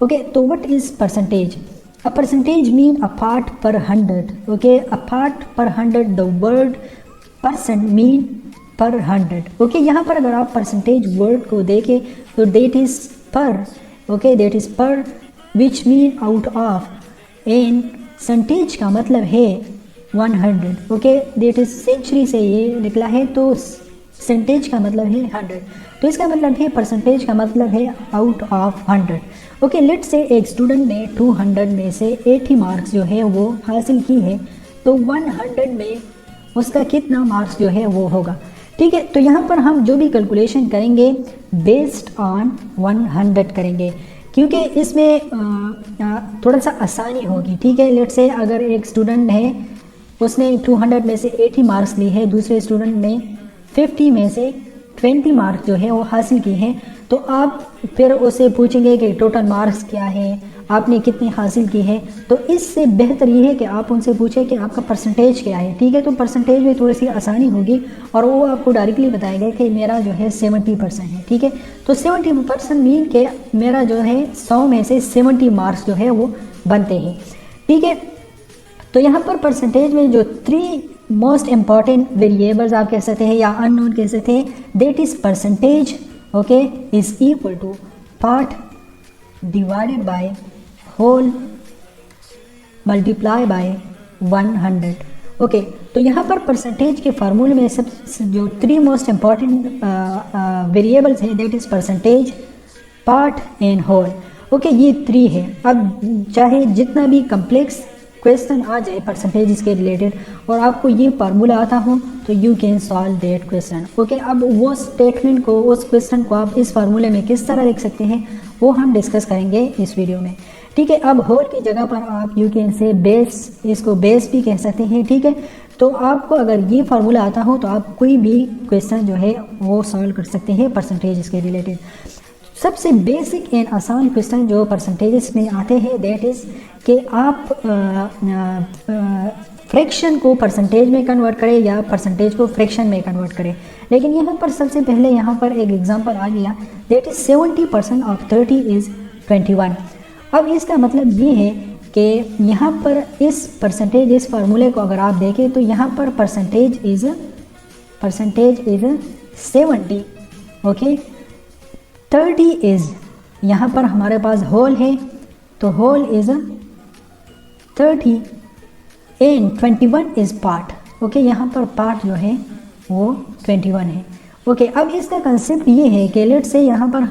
Okay, so what is percentage? A percentage mean a part per 100. Okay, a part per 100, the word percent mean per 100. Okay, यहाँ पर अगर आप percentage word को देखें तो that is per. Okay, that is per which mean out of, and percentage का मतलब है 100. Okay, that is century से ये निकला है तो परसेंटेज का मतलब है 100, तो इसका मतलब है परसेंटेज का मतलब है out of 100. Okay, let's say एक स्टूडेंट ने 200 में से 80 मार्क्स जो है वो हासिल की है, तो 100 में उसका कितना मार्क्स जो है वो होगा. ठीक है, तो यहाँ पर हम जो भी कैलकुलेशन करेंगे बेस्ड ऑन 100 करेंगे, क्योंकि इसमें थोड़ा सा आसानी होगी. ठीक है, लेट्स से अगर एक स्टूडेंट है उसने 200 में से 80 मार्क्स ली है, दूसरे स्टूडेंट ने 50 में से 20 मार्क्स जो है वो हासिल की हैं, तो आप फिर उसे पूछेंगे कि टोटल मार्क्स क्या है, आपने कितनी हासिल की है. तो इससे बेहतर ये है कि आप उनसे पूछें कि आपका परसेंटेज क्या है. ठीक है, तो परसेंटेज में थोड़ी सी आसानी होगी और वो आपको डायरेक्टली बताएगा कि मेरा जो है 70% है. ठीक है, तो 70% मीन के मेरा जो है 100 में से 70 मार्क्स जो है वो बनते हैं. ठीक है, तो यहाँ पर परसेंटेज में जो 3 मोस्ट इम्पॉर्टेंट वेरिएबल्स आप कह सकते हैं या अननोन कह सकते हैं, that is percentage. Okay, is equal to part divided by whole multiply by 100. Okay, तो यहाँ पर परसेंटेज के फार्मूले में सब जो 3 मोस्ट इम्पॉर्टेंट वेरिएबल्स हैं, that is percentage, part and whole. Okay, ये 3 है. अब चाहे जितना भी कम्प्लेक्स क्वेश्चन आ जाए परसेंटेज के रिलेटेड और आपको ये फार्मूला आता हो तो you can solve that question. Okay, अब वो स्टेटमेंट को, उस क्वेश्चन को आप इस फार्मूले में किस तरह लिख सकते हैं वो हम डिस्कस करेंगे इस वीडियो में. ठीक है, अब होल की जगह पर आप यू कैन से बेस, इसको बेस भी कह सकते हैं. ठीक है, तो आपको अगर ये फार्मूला आता हो तो आप कोई भी क्वेश्चन जो है वो सॉल्व कर सकते हैं परसेंटेज के रिलेटेड. सबसे बेसिक एंड आसान क्वेश्चन जो परसेंटेजेस में आते हैं दैट इज़ कि आप फ्रैक्शन को परसेंटेज में कन्वर्ट करें या परसेंटेज को फ्रैक्शन में कन्वर्ट करें. लेकिन यहाँ पर सबसे पहले यहाँ पर एक एग्जांपल आ गया, दैट इज़ 70% ऑफ 30 इज़ 21. अब इसका मतलब ये है कि यहाँ पर इस परसेंटेज, इस फार्मूले को अगर आप देखें तो यहाँ पर परसेंटेज इज़ 70. ओके, 30 इज़, यहाँ पर हमारे पास होल है तो whole is 30 and 21 is part. Okay, यहाँ पर पार्ट जो है वो 21 है. ओके, अब इसका कंसेप्ट ये है कि लेट से यहाँ पर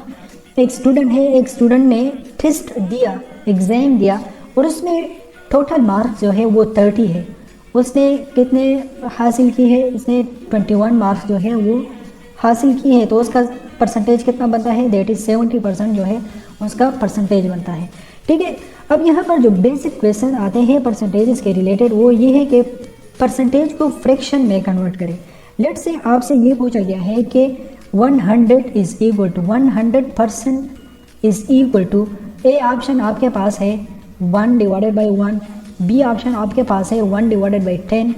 एक स्टूडेंट है, एक स्टूडेंट ने टेस्ट दिया, एग्ज़ाम दिया और उसमें टोटल मार्क्स जो है वो 30 है. उसने कितने हासिल की है, उसने 21 मार्क्स जो है वो हासिल की है, तो उसका परसेंटेज कितना बनता है, दैट इज़ 70% जो है उसका परसेंटेज बनता है. ठीक है, अब यहाँ पर जो बेसिक क्वेश्चन आते हैं परसेंटेजेस के रिलेटेड वो ये है कि परसेंटेज को फ्रैक्शन में कन्वर्ट करें. लेट्स से आपसे ये पूछा गया है कि 100 is equal to 100% is equal to, A option आपके पास है 1/1, बी ऑप्शन आपके पास है 1/10,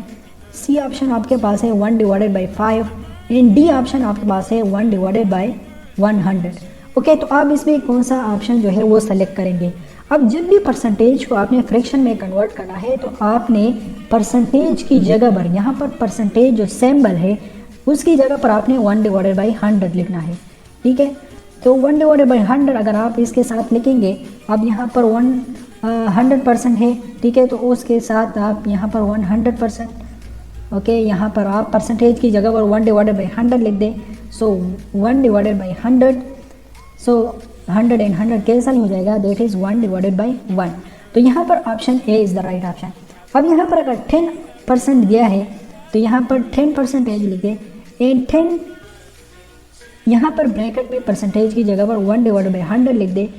सी ऑप्शन आपके पास है 1/5 एंड डी ऑप्शन आपके पास है 1/100. ओके, तो आप इसमें कौन सा ऑप्शन जो है वो सेलेक्ट करेंगे. अब जब भी परसेंटेज को आपने फ्रैक्शन में कन्वर्ट करना है तो आपने परसेंटेज की जगह पर, यहाँ पर परसेंटेज जो सिंबल है उसकी जगह पर आपने 1/100 लिखना है. ठीक है, तो 1/100 अगर आप इसके साथ लिखेंगे, अब यहाँ पर 100% है. ठीक है, तो उसके साथ आप यहाँ पर 100%, ओके, यहाँ पर आप परसेंटेज की जगह पर 1/100 लिख दें. सो 1/100, सो 100 एंड 100 कैंसल हो जाएगा, दैट इज़ 1/1. तो यहाँ पर option A is the right option. अब यहाँ पर अगर 10% दिया है तो यहाँ पर 10% लिखे एंड 10 यहाँ पर ब्रैकेट में परसेंटेज की जगह पर 1/100 लिख दे.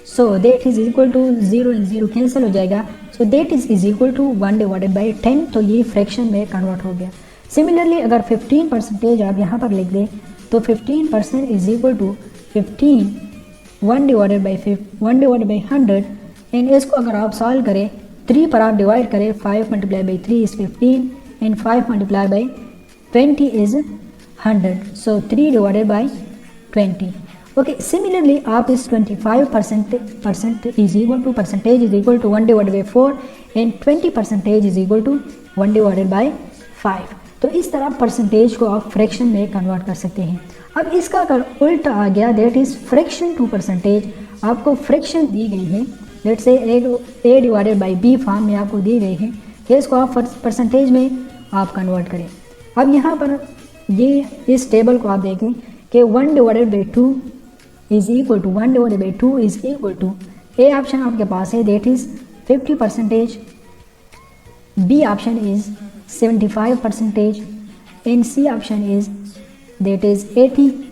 So that is equal to 0 and 0 cancel हो जाएगा. So that is equal to 1/10. तो ये फ्रैक्शन में कन्वर्ट हो गया. सिमिलरली अगर 15% आप यहाँ पर लिख दें तो 15% इज़ इक्वल टू 15 1/100 एंड इसको अगर आप सॉल्व करें 3 पर आप डिवाइड करें, 5 × 3 is 15 and 5 × 20 is 100, so 3 divided by 20. Okay, similarly आप इस 25% is equal to percentage is equal to 1 divided by 4 and 20% is equal to 1 divided by 5. तो इस तरह परसेंटेज को आप फ्रैक्शन में कन्वर्ट कर सकते हैं। अब इसका अगर उल्टा आ गया, that is fraction to percentage, आपको फ्रैक्शन दी गई है, let say A divided by B form में आपको दी गई है कि इसको आप परसेंटेज में आप कन्वर्ट करें। अब यहाँ पर ये इस टेबल को आप देखें कि 1 divided by 2 is equal to 1 divided by 2 is equal to A option आपके पास है that is 50%, B option is 75% and C option is that is 80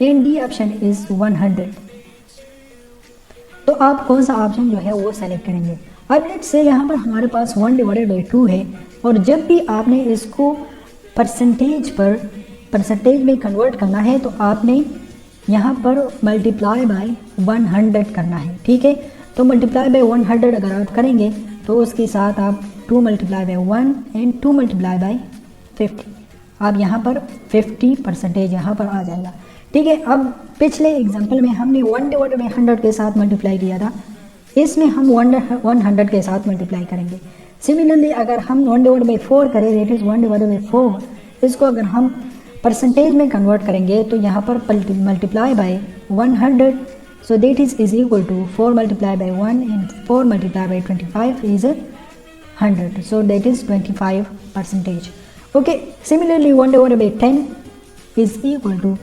and D option is 100. तो आप कौन सा ऑप्शन जो है वो सेलेक्ट करेंगे। अब लेट्स से यहाँ पर हमारे पास 1 डिवाइडेड बाई 2 है और जब भी आपने इसको परसेंटेज में कन्वर्ट करना है तो आपने यहाँ पर मल्टीप्लाई बाय 100 करना है, ठीक है। तो मल्टीप्लाई बाय 100 अगर आप करेंगे तो उसके साथ आप 2 multiply by 1 and 2 multiply bye 50, आप यहाँ पर 50% यहाँ पर आ जाएगा, ठीक है। अब पिछले एग्जांपल में हमने 1 डिवाइडेड बाय 100 के साथ मल्टीप्लाई किया था, इसमें हम 100 के साथ मल्टीप्लाई करेंगे। सिमिलरली अगर हम 1 डिवाइडेड बाय 4 करें, दैट इज़ 1 डिवाइडेड बाय 4, इसको अगर हम परसेंटेज में कन्वर्ट करेंगे तो यहाँ पर multiply by 100, so that is equal to 4 multiplied by 1 and 4 multiplied by 25 is 100, so that is 25%. Okay, similarly 1 divided by 10 is equal to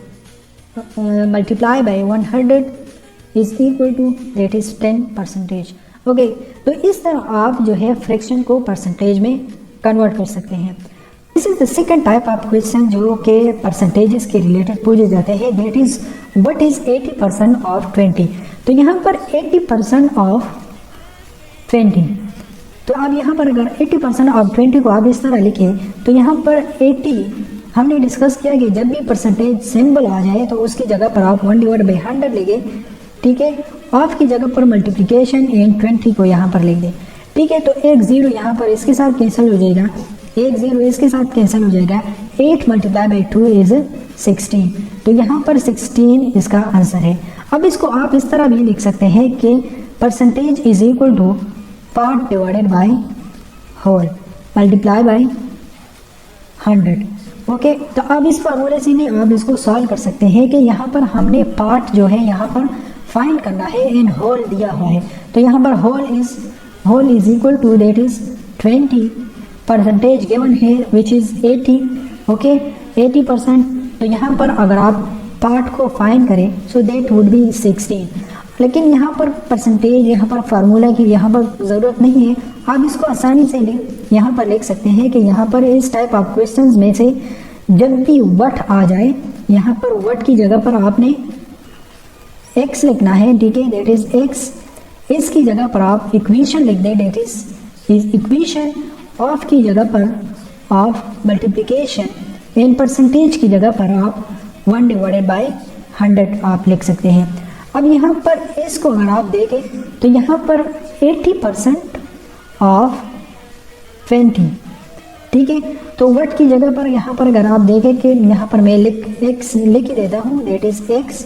multiply by 100 is equal to that is 10%. Okay, तो इस तरह आप जो है fraction को percentage में convert कर सकते हैं। This is the second type of question जो कि परसेंटेजेस के रिलेटेड पूछे जाते हैं, that is what is 80% of 20। तो यहाँ पर 80% ऑफ 20, तो आप यहाँ पर अगर 80% ऑफ 20 को आप इस तरह लिखें तो यहाँ पर 80 हमने डिस्कस किया कि जब भी परसेंटेज सिंबल आ जाए तो उसकी जगह पर आप 1 डिवाइड बाई 100 लिखें, ठीक है। ऑफ की जगह पर मल्टीप्लिकेशन एंड 20 को यहाँ पर लिख दें, ठीक है। तो एक जीरो यहाँ पर इसके साथ कैंसिल हो जाएगा, एक जीरो इसके साथ कैंसिल हो जाएगा, 8 मल्टीप्लाई बाई 2 इज 16, तो यहाँ पर 16 इसका आंसर है। अब इसको आप इस तरह भी लिख सकते हैं कि percentage is equal to part divided by whole multiply by 100। Okay, तो अब इस फार्मूले से नहीं आप इसको सॉल्व कर सकते हैं कि यहाँ पर हमने पार्ट जो है यहाँ पर फाइंड करना है एंड होल दिया हुआ है, तो यहाँ पर whole is equal to that is 20, percentage given है विच इज़ 80, ओके 80%। तो यहाँ पर अगर आप पार्ट को फाइंड करें सो दैट वुड बी 16, लेकिन यहाँ पर परसेंटेज यहाँ पर फार्मूला की यहाँ पर ज़रूरत नहीं है, आप इसको आसानी से यहाँ पर लिख सकते हैं कि यहाँ पर इस टाइप ऑफ क्वेश्चंस में से जब भी वट आ जाए यहाँ पर वट की जगह पर आपने x लिखना है, ठीक है, दैट इज x। इसकी जगह पर आप इक्वेशन लिख दें, दैट इज इक्वेशन। ऑफ की जगह पर ऑफ मल्टीप्लिकेशन एंड परसेंटेज की जगह पर आप 1 डिवाइडेड बाई 100 आप लिख सकते हैं। अब यहाँ पर इसको अगर आप देखें तो यहाँ पर 80% ऑफ 20, ठीक है। तो वट की जगह पर यहाँ पर अगर आप देखें कि यहाँ पर मैं x लिख देता हूँ, दैट इज x।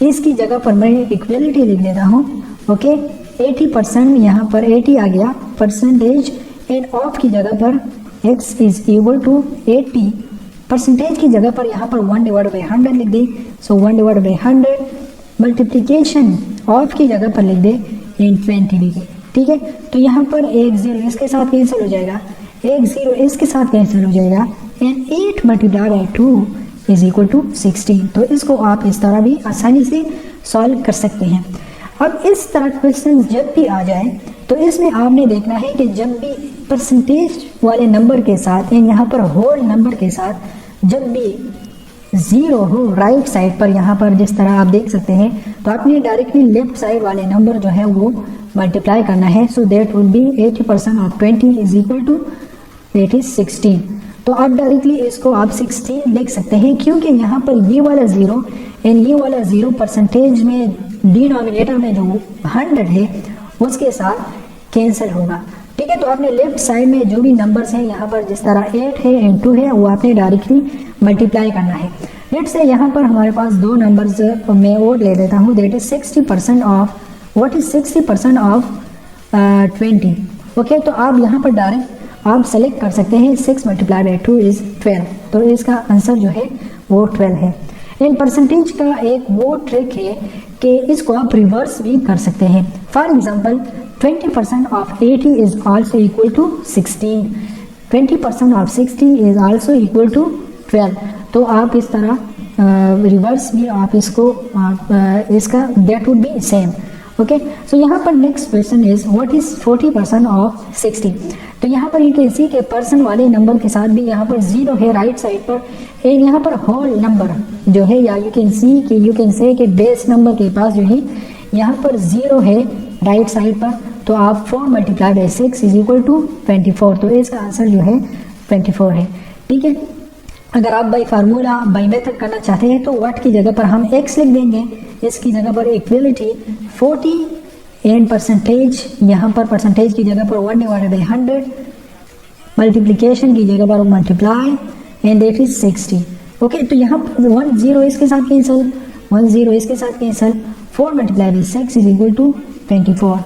इसकी जगह पर मैं इक्वलिटी लिख देता हूँ, ओके 80%, यहाँ पर 80 आ गया परसेंटेज एंड ऑफ की जगह पर x is equal to 80, percentage की जगह पर यहाँ पर 1 डिवाइड बाई 100 लिख दे, सो 1 डिवाइड बाई 100, मल्टीप्लिकेशन ऑफ की जगह पर लिख दे एंड 20 लिखे, ठीक है। तो यहाँ पर एक जीरो इसके साथ कैंसिल हो जाएगा, एक जीरो इसके साथ कैंसिल हो जाएगा and 8 multiply by 2 is equal to 16। तो इसको आप इस तरह भी आसानी से सॉल्व कर सकते हैं। अब इस तरह क्वेश्चन जब भी आ जाए तो इसमें आपने देखना है कि जब भी परसेंटेज वाले नंबर के साथ या यहाँ पर होल नंबर के साथ जब भी ज़ीरो हो राइट साइड पर, यहाँ पर जिस तरह आप देख सकते हैं, तो आपने डायरेक्टली लेफ्ट साइड वाले नंबर जो है वो मल्टीप्लाई करना है, so that will be 80% of 20 is equal to that is 16। तो आप डायरेक्टली इसको आप 16 लिख सकते हैं, क्योंकि यहाँ पर ये वाला ज़ीरो एंड ये वाला ज़ीरो परसेंटेज में डिनोमिनेटर में जो 100 है उसके साथ कैंसिल होगा, ठीक है। तो आपने लेफ्ट साइड में जो भी नंबर्स हैं यहाँ पर जिस तरह 8 है एंड 2 है वो आपने डायरेक्टली मल्टीप्लाई करना है। लेट्स से यहाँ पर हमारे पास दो नंबर्स मैं और ले लेता हूँ, that is 60% of, what is 60% of 20। Okay, तो आप यहाँ पर डायरेक्ट आप सेलेक्ट कर सकते हैं 6 मल्टीप्लाई बाई 2 इज 12, तो इसका आंसर जो है वो 12 है। इन परसेंटेज का एक वो ट्रिक है कि इसको आप रिवर्स भी कर सकते हैं। For example 20% of 80 is also equal to 16, 20% of 60 is also equal to 12। तो आप इस तरह रिवर्स भी आप इसको इसका that would be same. Okay, so यहाँ पर next question is what is 40% of 60। तो यहाँ पर यू कैन सी के पर्सन वाले नंबर के साथ भी यहाँ पर 0 है राइट साइड पर, एंड यहाँ पर होल नंबर जो है, या यू कैन सी कि यू कैन से कि बेस नंबर के पास जो है यहाँ पर 0 है राइट साइड पर, तो आप 4 multiply by 6 is equal to 24। तो इसका आंसर जो है 24 है। ठीक है, अगर आप बाई फार्मूला बाई मेथड करना चाहते हैं तो व्हाट की जगह पर हम x लिख देंगे, इसकी जगह पर इक्वलिटी 40 एंड परसेंटेज, यहाँ पर परसेंटेज की जगह पर 1 डिवाइडेड बाई 100, मल्टीप्लिकेशन की जगह पर multiply and that is 60। Okay, तो यहाँ 1 0 इसके साथ कैंसिल, 1 0 इसके साथ cancel, 4 multiply by 6 is equal to 24।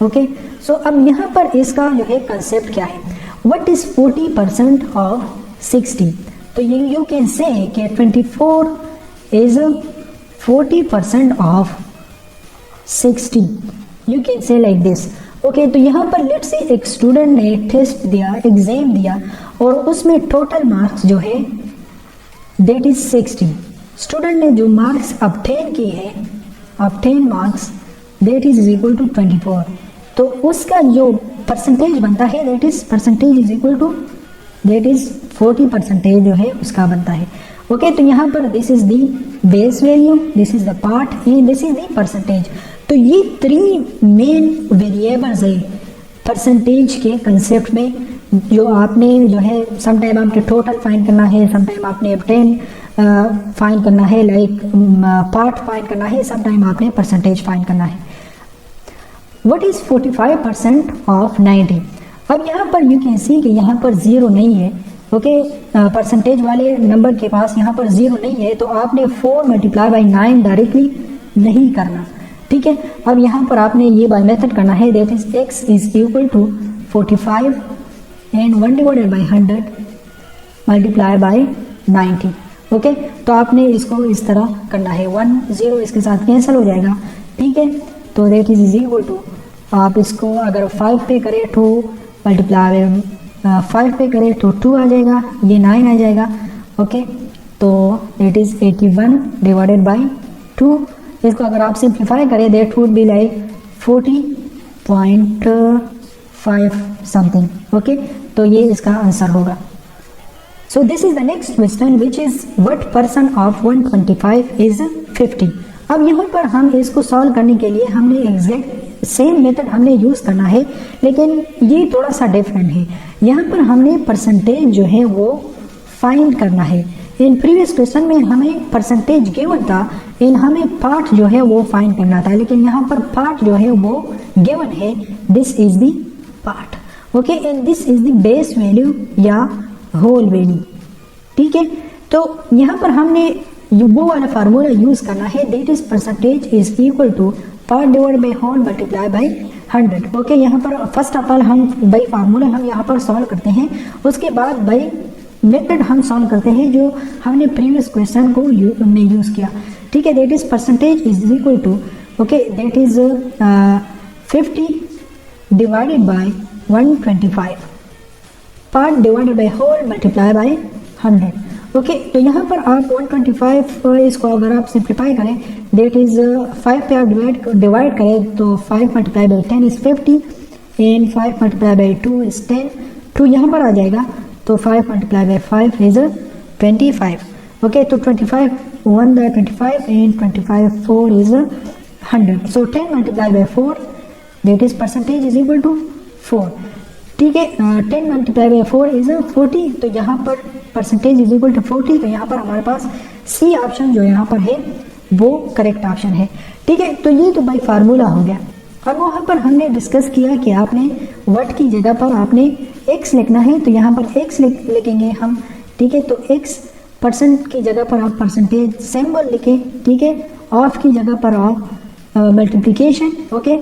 Okay, so अब यहाँ पर इसका जो है कंसेप्ट क्या है, व्हाट इज 40% ऑफ 60। तो यू कैन से कि 24 इज 40% ऑफ 60, यू कैन से लाइक दिस। ओके, तो यहाँ पर लेट्स से एक स्टूडेंट ने टेस्ट दिया, एग्जाम दिया, और उसमें टोटल मार्क्स जो है दैट इज 60। स्टूडेंट ने जो मार्क्स ऑब्टेन किए हैं, obtain marks that is equal to 24, तो उसका जो परसेंटेज बनता है that is percentage is equal to that is 40% जो है उसका बनता है। ओके, तो यहाँ पर this is the base value, this is the part and this is the percentage. तो ये 3 मेन वेरिएबल्स है परसेंटेज के कंसेप्ट में, जो आपने जो है समटाइम आपने टोटल फाइंड करना है, समटाइम आपने ऑब्टेन फाइंड करना है, लाइक पार्ट फाइंड करना है, समटाइम आपने परसेंटेज फाइंड करना है। What is 45% of 90। अब यहाँ पर यू कैन सी कि यहाँ पर 0 नहीं है। ओके, परसेंटेज वाले नंबर के पास यहाँ पर 0 नहीं है, तो आपने 4 मल्टीप्लाई बाई 9 डायरेक्टली नहीं करना। ठीक है, अब यहाँ पर आपने ये बाय मेथड करना है, that is x is equal to 45 and 1 divided by 100 multiply by 90। Okay, तो आपने इसको इस तरह करना है, 1 0 इसके साथ कैंसिल हो जाएगा। ठीक है, तो दैट इज इक्वल टू, आप इसको अगर 5 पे करें 2 मल्टीप्लाई 5 पे करें तो 2 आ जाएगा, ये 9 आ जाएगा। ओके, तो दैट इज 81 डिवाइडेड बाई 2। इसको अगर आप सिंप्लीफाई करें that would be like 40.5 something. Okay, तो ये इसका आंसर होगा। So this is the next question which is what person of 125 is 50। अब यहाँ पर हम इसको सॉल्व करने के लिए हमने एग्जैक्ट सेम मेथड हमने यूज़ करना है, लेकिन ये थोड़ा सा डिफरेंट है। यहाँ पर हमने परसेंटेज जो है वो फाइंड करना है। इन प्रीवियस क्वेश्चन में हमें परसेंटेज गिवन था, इन हमें पार्ट जो है वो फाइंड करना था, लेकिन यहाँ पर पार्ट जो है वो गिवन है, this is the part. Okay, and this is the base value या होल वैल्यू। ठीक है, तो यहाँ पर हमने वो वाला फार्मूला यूज करना है, that is percentage is equal to part divide by whole multiply by 100। Okay, यहाँ पर फर्स्ट ऑफ ऑल हम बाई फार्मूला हम यहाँ पर सॉल्व करते हैं, उसके बाद बाई मेथड हम सॉल्व करते हैं जो हमने प्रीवियस क्वेश्चन को में यूज़ किया। ठीक है, that is percentage is equal to, okay, that is 50 divided by 125 part divided by whole multiply by 100। Okay, तो यहाँ पर आप 125 इसको अगर आप सिंप्लीफाई करें दैट इज 5 पे आप डिवाइड करें तो 5 multiply by 10 is 50 and 5 multiply by 2 is 10। 2 यहाँ पर आ जाएगा तो 5 मल्टीप्लाई बाई 5 इज 25। ओके, तो 25 1 by 25 and 25 4 is 100। So 10 multiply by 4 that is percentage is equal to 4। ठीक है, 10 मल्टीप्लाई बाई 4 इज 40, तो यहाँ पर परसेंटेज इज इक्वल टू 40, तो यहाँ पर हमारे पास सी ऑप्शन जो यहाँ पर है वो करेक्ट ऑप्शन है। ठीक है, तो ये तो बाई फार्मूला हो गया। अब वहाँ पर हमने डिस्कस किया कि आपने व्हाट की जगह पर आपने x लिखना है, तो यहाँ पर x लिखेंगे हम। ठीक है, तो x परसेंट की जगह पर आप परसेंटेज सिंबल लिखें, ठीक है। ऑफ की जगह पर आप मल्टीप्लिकेशन, ओके।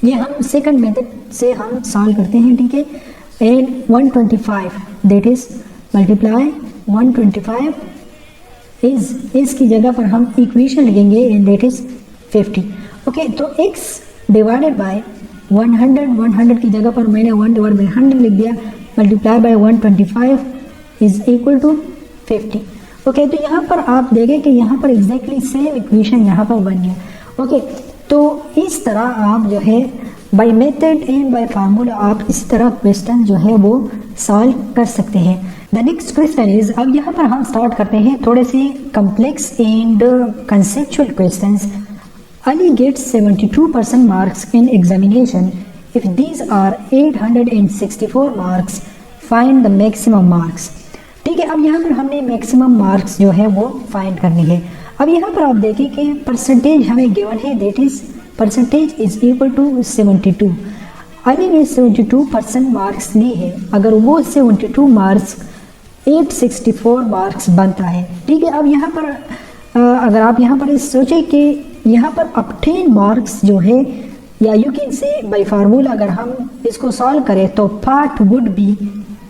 ये हम सेकंड मेथड से हम सॉल्व करते हैं, ठीक है। And 125 that is multiply 125 is की जगह पर हम इक्वेशन लिखेंगे एंड दैट इज 50, ओके। तो x डिवाइडेड बाय 100 की जगह पर मैंने 1 डिवाइड बाई 100 लिख दिया, multiply by 125 is equal to 50, okay. तो यहाँ पर आप देखें कि यहाँ पर एग्जैक्टली सेम इक्वेशन यहाँ पर बन गया, ओके। तो इस तरह आप जो है by method and bye formula आप इस तरह क्वेश्चन जो है वो सॉल्व कर सकते हैं। द नेक्स्ट क्वेश्चन इज, अब यहाँ पर हम स्टार्ट करते हैं थोड़े से complex and conceptual questions. Ali gets 72% marks in examination. If these are 864 marks, find the maximum marks. ठीक है, अब यहाँ पर हमने मैक्सिमम मार्क्स जो है वो फाइंड करनी है। अब यहाँ पर आप देखिए कि परसेंटेज हमें गिवन है, that is percentage is equal to 72। Ali ने 72% मार्क्स ली है, अगर वो 72 मार्क्स 864 मार्क्स बनता है, ठीक है। अब यहाँ पर अगर आप यहाँ पर सोचें कि यहाँ पर obtain मार्क्स जो है, या यू कैन से बाय फार्मूला अगर हम इसको सॉल्व करें तो पार्ट वुड बी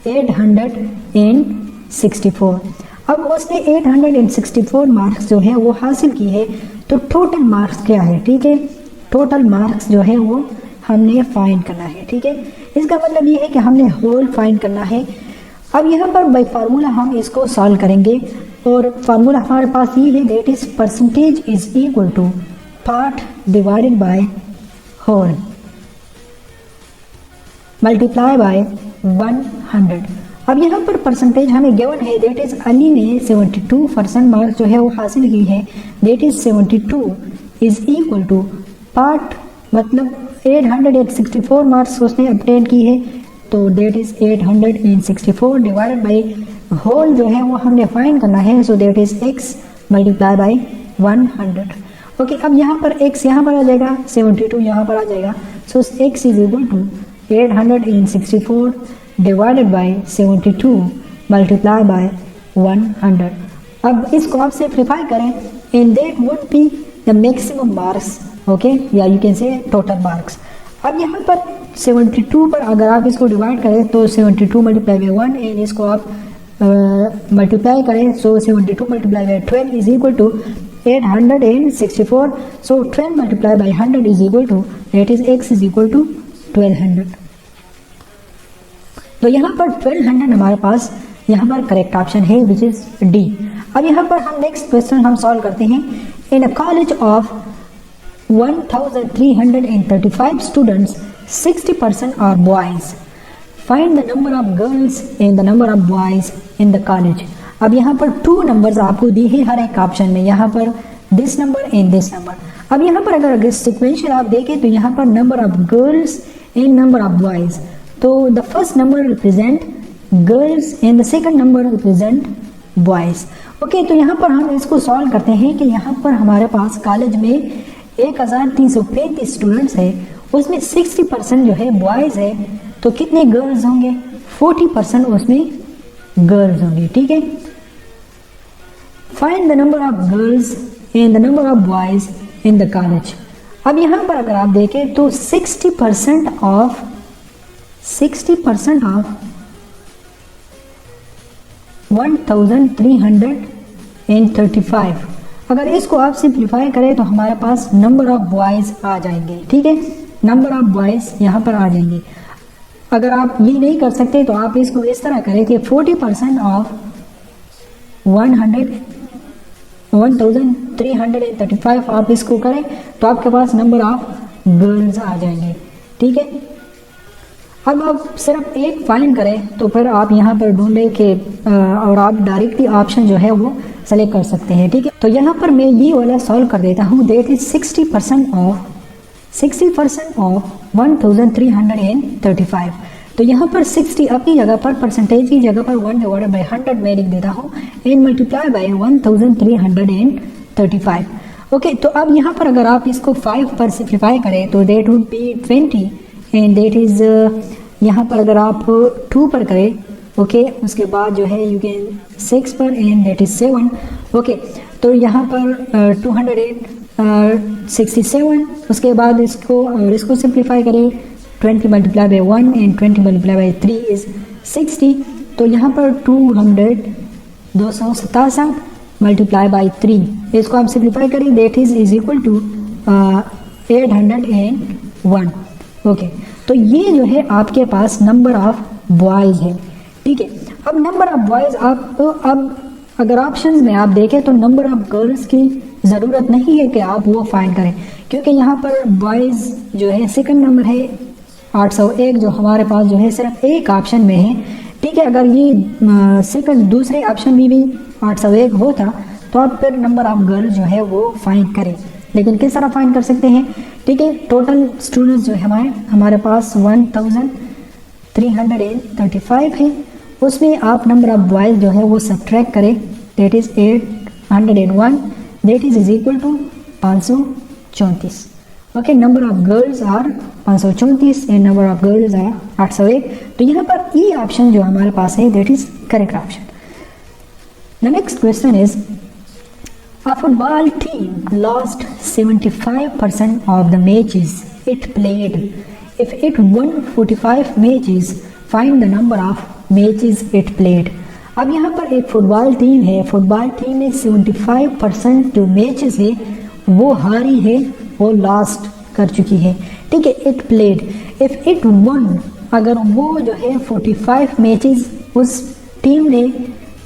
864। अब उसने 864 मार्क्स जो है वो हासिल की है, तो टोटल मार्क्स क्या है, ठीक है। टोटल मार्क्स जो है वो हमने फाइंड करना है, ठीक है। इसका मतलब ये है कि हमने होल फाइंड करना है। अब यहाँ पर बाय फार्मूला हम इसको सॉल्व करेंगे और फार्मूला हमारे पास ये है, that is percentage is equal to part divided by whole multiply by 100। अब यहाँ पर परसेंटेज हमें गिवन है, दैट इज अली ने 72% मार्क्स जो है वो हासिल की है, that is 72 is equal to part मतलब 864 मार्क्स उसने obtain की है, तो that is 864 divided by whole जो है वो हमने फाइंड करना है, so that is x multiply by 100, okay. अब यहाँ पर x यहाँ पर आ जाएगा, 72 यहाँ पर आ जाएगा, so x is equal to 864 divided by 72 multiply by 100। अब इसको आप सिंप्लीफाई करें and that would be the maximum marks, okay, या you can say total marks. अब यहाँ पर 72 पर अगर आप इसको डिवाइड करें तो 72 मल्टीप्लाई बाई 1 एंड इसको आप मल्टीप्लाई करें, so 72 multiply by 12 is equal to 864, so 12 multiply by 100 is equal to that is x is equal to 1200। तो यहाँ पर 1200 हमारे पास यहाँ पर करेक्ट ऑप्शन है विच इज डी। अब यहाँ पर हम नेक्स्ट क्वेश्चन हम सॉल्व करते हैं। इन अ college of 1335 students, 60% are boys. Find the number of girls and the number of boys in the college. अब यहाँ पर 2 नंबर्स आपको दिए हैं हर एक ऑप्शन में, यहाँ पर this number and this number. अब यहाँ पर अगर सिक्वेंशियल आप देखें तो यहाँ पर number of girls and number of boys, तो the first number represent girls and the second number represent boys, okay. तो यहाँ पर हम इसको सॉल्व करते हैं कि यहाँ पर हमारे पास कॉलेज में 1335 स्टूडेंट्स है, उसमें 60% जो है बॉयज़ है, तो कितने गर्ल्स होंगे, 40% उसमें गर्ल्स होंगे, ठीक है। Find the number of girls and the number of boys in the college. अब यहाँ पर अगर आप देखें तो 60% ऑफ 1335, अगर इसको आप सिंप्लीफाई करें तो हमारे पास नंबर ऑफ बॉयज़ आ जाएंगे, ठीक है। नंबर ऑफ बॉयज़ यहाँ पर आ जाएंगे। अगर आप ये नहीं कर सकते तो आप इसको इस तरह करें कि 40% ऑफ 1335 आप इसको करें तो आपके पास नंबर ऑफ गर्ल्स आ जाएंगे, ठीक है। अब आप सिर्फ एक फाइंड करें तो फिर आप यहाँ पर ढूंढें कि और आप डायरेक्टली ऑप्शन जो है वो सेलेक्ट कर सकते हैं, ठीक है। तो यहाँ पर मैं ये वाला सॉल्व कर देता हूँ, दैट इज 60% ऑफ 1335। तो यहाँ पर 60 अपनी जगह पर परसेंटेज की जगह पर 1 डिवाइडेड बाई 100 मैं लिख देता हूँ एंड मल्टीप्लाई बाई 1335, ओके। तो अब यहाँ पर अगर आप इसको 5 पर सिंप्लीफाई करें तो that would B 20 and that is यहाँ पर अगर आप 2 पर करें ओके उसके बाद जो है यू कैन 6 पर एंड दैट इज 7। ओके तो यहाँ पर 267, उसके बाद इसको सिंप्लीफाई करें, 20 multiply by 1 and 20 multiply by 3 is 60। तो यहाँ पर 267 मल्टीप्लाई बाई 3, इसको आप सिंप्लीफाई करें, that is equal to 801। Okay तो ये जो है आपके पास नंबर ऑफ बॉयज़ है, ठीक है। अब नंबर ऑफ बॉयज़ आप अब अगर ऑप्शंस में आप देखें तो नंबर ऑफ गर्ल्स की ज़रूरत नहीं है कि आप वो फाइंड करें, क्योंकि यहाँ पर बॉयज़ जो है सेकंड नंबर है 801, जो हमारे पास जो है सिर्फ एक ऑप्शन में है, ठीक है। अगर ये सेकंड दूसरे ऑप्शन में भी 801 होता तो आप फिर नंबर ऑफ गर्ल्स जो है वो फाइंड करें, लेकिन किस तरह फाइंड कर सकते हैं, ठीक है। टोटल स्टूडेंट्स जो है हमारे पास 1335 है, उसमें आप नंबर ऑफ बॉयज़ जो है वो सब्ट्रैक्ट करें, that is 801, that is equal to 534। Okay number of girls are 534 and number of girls are 801। तो यहाँ पर ई ऑप्शन जो हमारे पास है that is correct option. The next question is a football team lost 75% of the matches it played. If it won 45 matches, find the number of matches it played. अब यहाँ पर एक फुटबॉल टीम है, football team में 75% जो matches है वो हारी है, वो लॉस्ट कर चुकी है, ठीक है। It played, if it one, अगर वो जो है 45 मैचेस उस टीम ने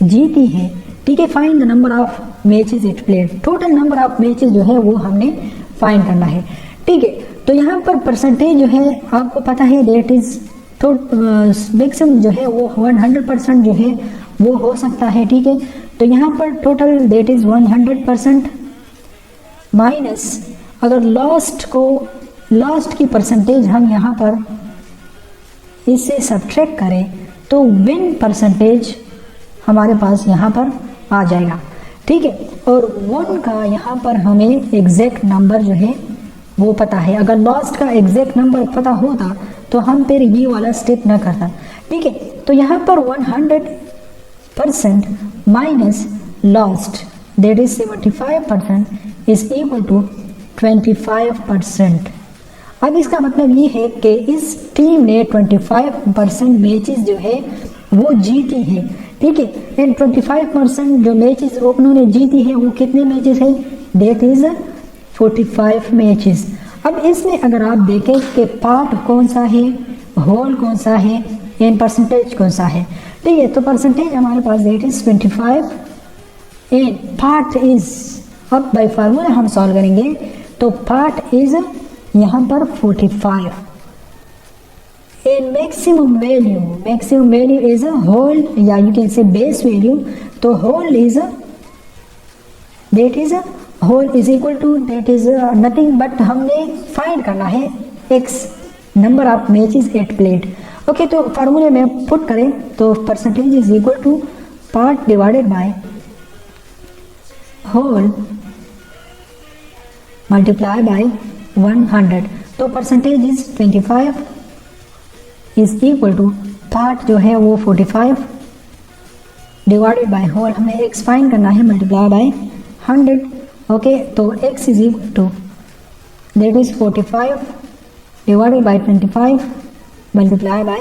जीती है, ठीक है। Find the number of matches it played, total number of matches जो है वो हमने फाइंड करना है, ठीक है। तो यहाँ पर परसेंटेज जो है आपको पता है दैट इज मैक्सिमम जो है वो 100% जो है वो हो सकता है, ठीक है। तो यहाँ पर टोटल दैट इज 100% माइनस अगर लॉस्ट की परसेंटेज हम यहाँ पर इससे सब्ट्रैक्ट करें तो विन परसेंटेज हमारे पास यहाँ पर आ जाएगा, ठीक है। और 1 का यहाँ पर हमें एग्जैक्ट नंबर जो है वो पता है, अगर लॉस्ट का एग्जैक्ट नंबर पता होता तो हम फिर ये वाला स्टेप ना करता, ठीक है। तो यहाँ पर 100% minus lost that is 75% is equal to 25%। अब इसका मतलब ये है कि इस टीम ने 25% मैचेस जो है वो जीती है, ठीक है। एंड 25% जो मैचेस उन्होंने जीती है वो कितने मैचेस है, दैट इज 45 मैचेस। अब इसमें अगर आप देखें कि पार्ट कौन सा है, होल कौन सा है एंड परसेंटेज कौन सा है, ठीक है। तो परसेंटेज हमारे पास that is 25 and part is, अब बाय फार्मूला हम सॉल्व करेंगे तो पार्ट इज यहाँ पर 45 and maximum value is a whole, या you can say base value, तो whole is that is whole is equal to that is nothing but हमने find करना है X number of matches at played. Okay तो फार्मूले में put करें तो percentage is equal to part divided by whole multiply by 100। तो percentage is 25 is equal to part जो है वो 45 डिवाइडेड बाय होल, हमें एक्स फाइंड करना है मल्टीप्लाई बाय 100। ओके तो x is equal to that is 45 divided by 25 multiply by